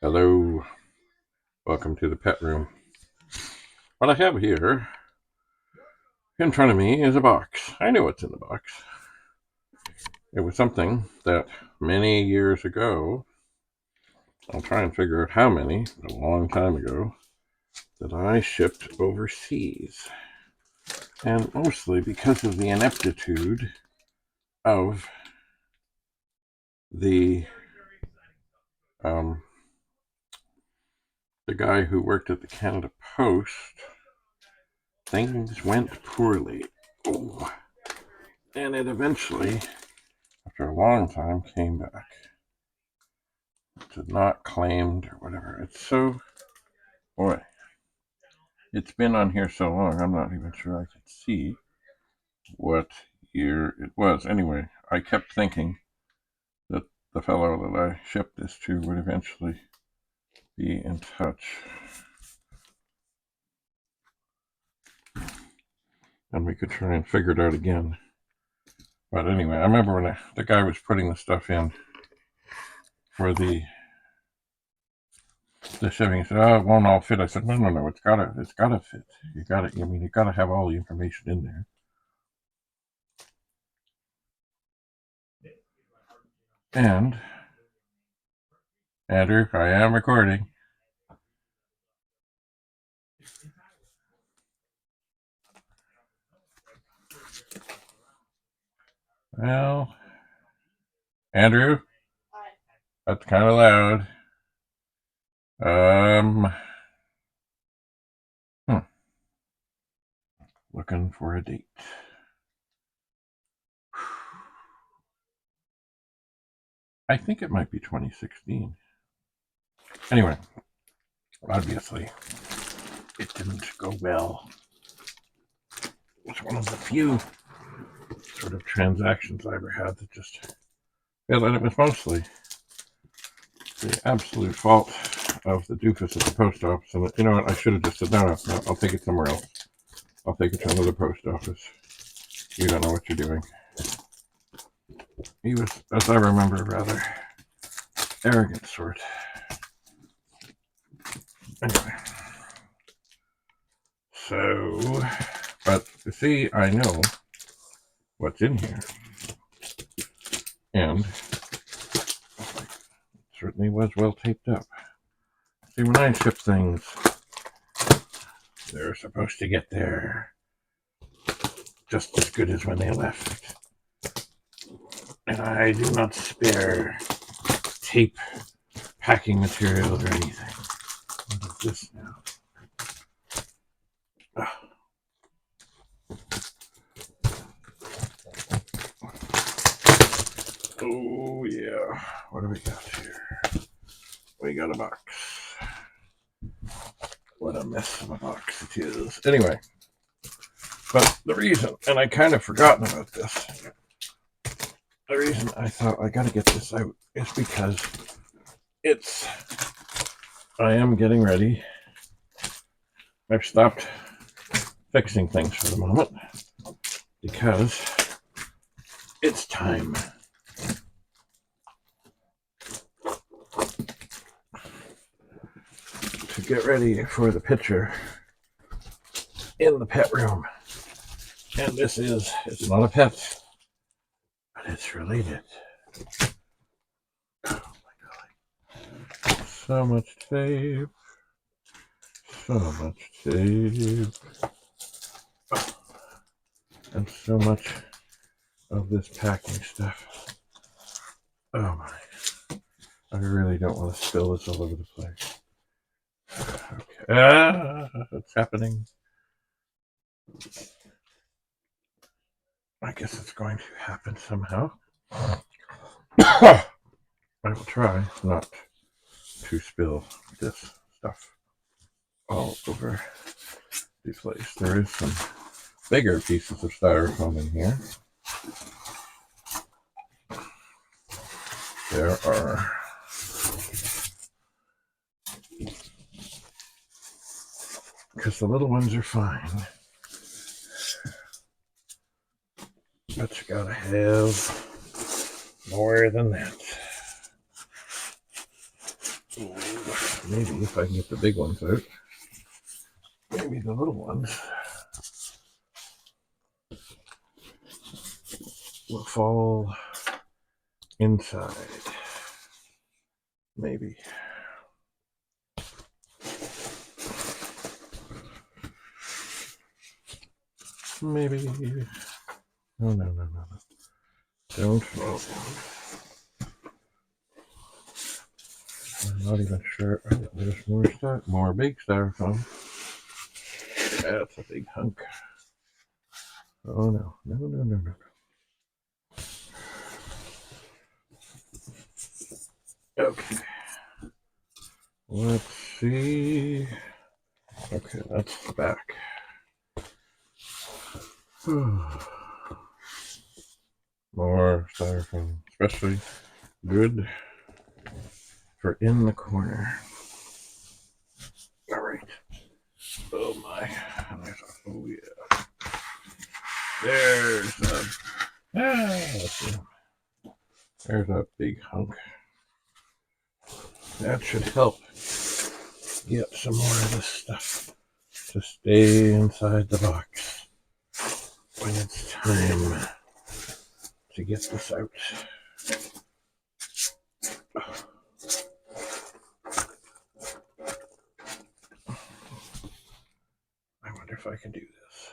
Hello, welcome to the pet room. What I have here in front of me is a box. I know what's in the box. It was something that many years ago, I'll try and figure out how many, a long time ago, that I shipped overseas. And mostly because of the ineptitude of the guy who worked at the Canada Post, things went poorly. Oh. And it eventually, after a long time, came back. To not claimed or whatever. It's so, boy, it's been on here so long, I'm not even sure I can see what year it was. Anyway, I kept thinking that the fellow that I shipped this to would eventually be in touch. And we could try and figure it out again. But anyway, I remember when the guy was putting the stuff in for the shipping, he said, "Oh, it won't all fit." I said, "No, it's gotta fit. You gotta have all the information in there." And Andrew, I am recording. Well, Andrew, that's kind of loud. Looking for a date. I think it might be 2016. Anyway, obviously, it didn't go well. It's one of the few sort of transactions I ever had that just failed, and it was mostly the absolute fault of the doofus at the post office. And you know what? I should have just said, no, I'll take it somewhere else. I'll take it to another post office. You don't know what you're doing. He was, as I remember, rather arrogant sort. Anyway, so, but you see, I know what's in here, and it certainly was well taped up. See, when I ship things, they're supposed to get there just as good as when they left. And I do not spare tape, packing material, or anything. What is this now? Oh, yeah. What do we got here? We got a box. What a mess of a box it is. Anyway, but the reason, and I kind of forgotten about this, the reason I thought I got to get this out is because I am getting ready. I've stopped fixing things for the moment because it's time to get ready for the picture in the pet room. And it's not a pet, but it's related. Oh my God. So much tape. So much tape. Oh. And so much of this packing stuff. Oh my. I really don't want to spill this all over the place. Okay. It's happening. I guess it's going to happen somehow. I will try not to spill this stuff all over the place. There is some bigger pieces of styrofoam in here. There are because the little ones are fine, but you gotta have more than that. Maybe if I can get the big ones out, maybe the little ones will fall inside. Maybe. Maybe. No, no, no, no, no. Don't fall down. I'm not even sure. Oh, there's more big styrofoam. That's a big hunk. Oh no, no, no, no, no. Okay. Let's see. Okay, that's the back. More styrofoam, especially good for in the corner. All right. Oh my. Oh yeah. There's a big hunk. That should help get some more of this stuff to stay inside the box when it's time to get this out. I wonder if I can do this.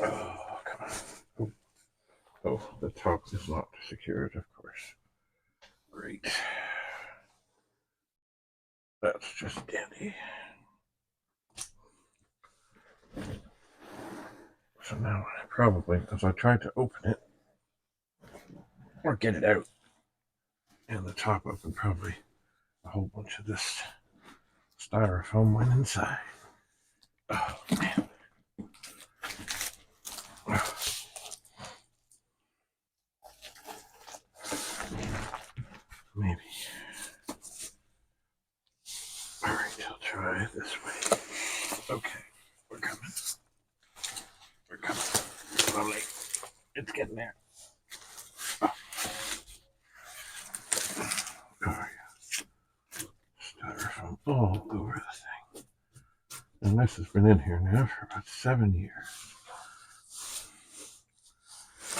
Oh, come on. Oh, the top is not secured, of course. Great. That's just dandy. So now, probably, as I try to open it, or get it out, and the top open, probably a whole bunch of this styrofoam went inside. Oh, man. Oh. Maybe. All right, I'll try this way. Okay, we're coming. We're coming. Slowly. It's getting there. Oh, yeah. Styrofoam all over the thing. And this has been in here now for about 7 years.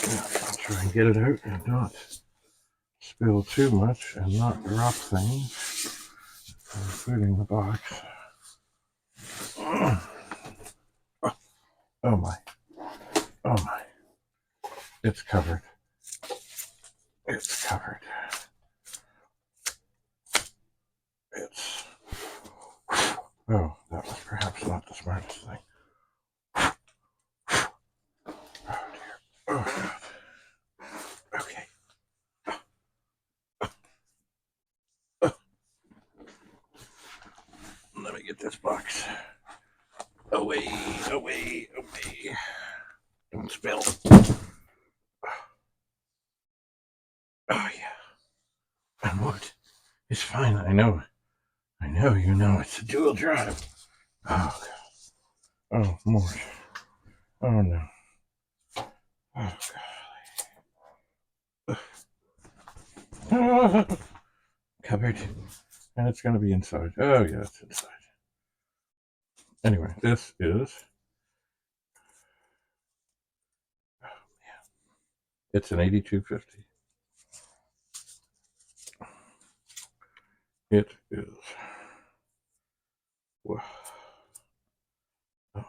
Yeah, I'll try and get it out and not spill too much and not drop things, including the box. Oh my. Oh my. It's covered. It's covered. It's. Oh, that was perhaps not the smartest thing. Oh dear. Oh God. Okay. Let me get this box. Away, away, away. Don't spill. Oh yeah. And what? It's fine. I know. I know. You know. It's a dual drive. Oh God. Oh more. Oh no. Oh God. Covered. And it's going to be inside. Oh yeah, it's inside. Anyway, this is. Oh man. It's an 8250. It is. Whoa. Oh man.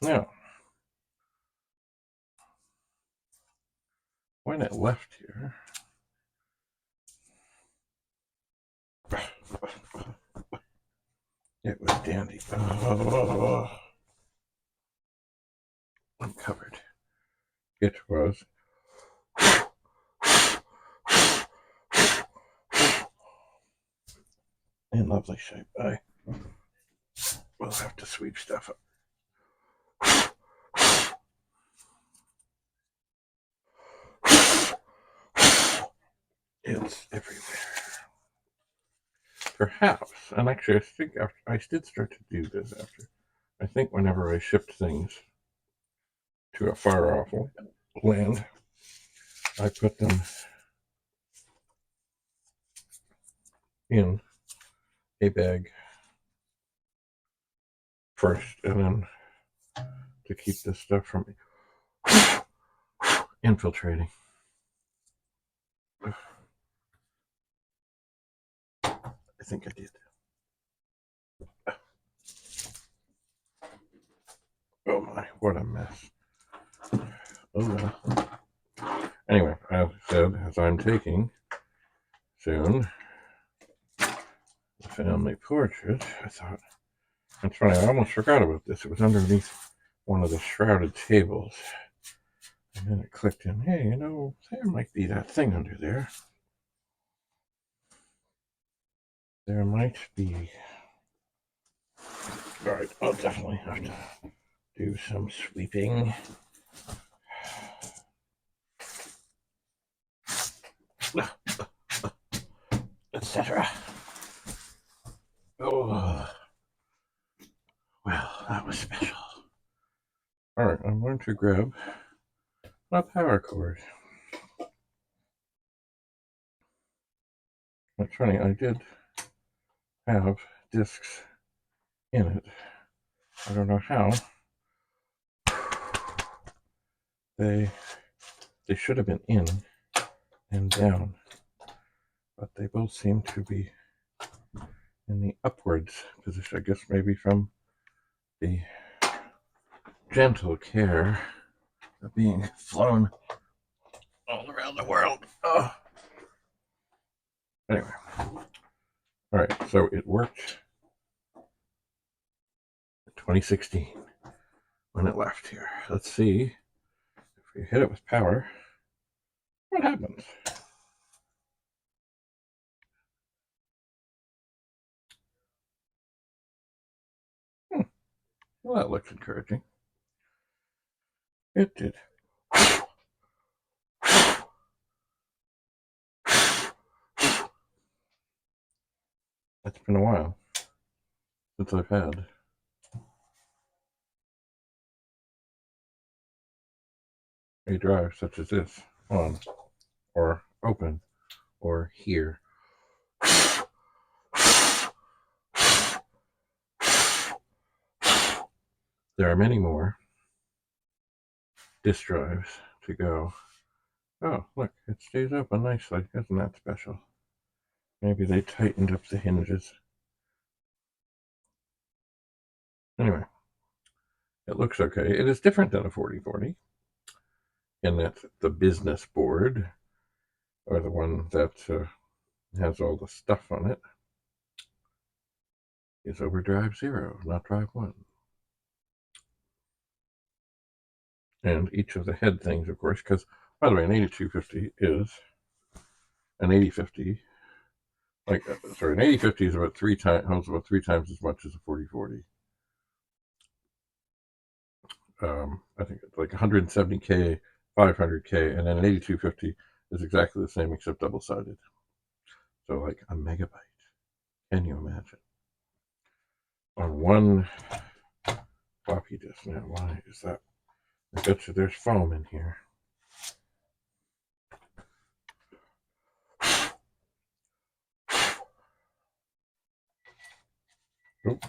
Now, when it left here, it was dandy. Oh, I'm covered. It was. In lovely shape. I will have to sweep stuff up. It's everywhere. Perhaps, and actually, I think after I did start to do this after. I think whenever I shipped things to a far off land, I put them in a bag first, and then to keep this stuff from infiltrating. I think I did. Oh my, what a mess. Oh well. Anyway, as I said, as I'm taking soon the family portrait, I thought, it's funny, I almost forgot about this. It was underneath one of the shrouded tables. And then it clicked in, hey, you know, there might be that thing under there. There might be. All right, I'll definitely have to do some sweeping. Etc. Oh, well, that was special. All right, I'm going to grab my power cord. That's funny, I did have discs in it. I don't know how. They should have been in and down, but they both seem to be in the upwards position. I guess maybe from the gentle care of being flown all around the world. Oh. Anyway, all right, so it worked in 2016 when it left here. Let's see if we hit it with power, what happens? Well, that looks encouraging. It did. It's been a while since I've had a drive such as this on, or open, or here. There are many more disk drives to go. Oh, look, it stays open nicely. Isn't that special? Maybe they tightened up the hinges. Anyway, it looks okay. It is different than a 4040 in that the business board, or the one that has all the stuff on it, is over drive 0, not drive 1. And each of the head things, of course, because, by the way, an 8250 is an 8050. Like, sorry, an 8050 is about holds about three times as much as a 4040. I think it's like 170K, 500K, and then an 8250 is exactly the same except double-sided. So like a megabyte. Can you imagine? On one floppy disk. Now, why is that? I bet you there's foam in here. Oop.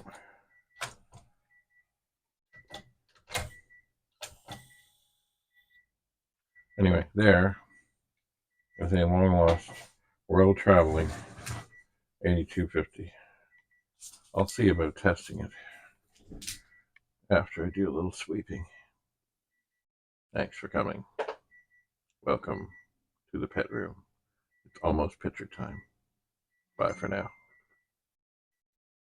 Anyway, there is a long-lost, world-traveling 8250. I'll see about testing it after I do a little sweeping. Thanks for coming. Welcome to the pet room. It's almost picture time. Bye for now.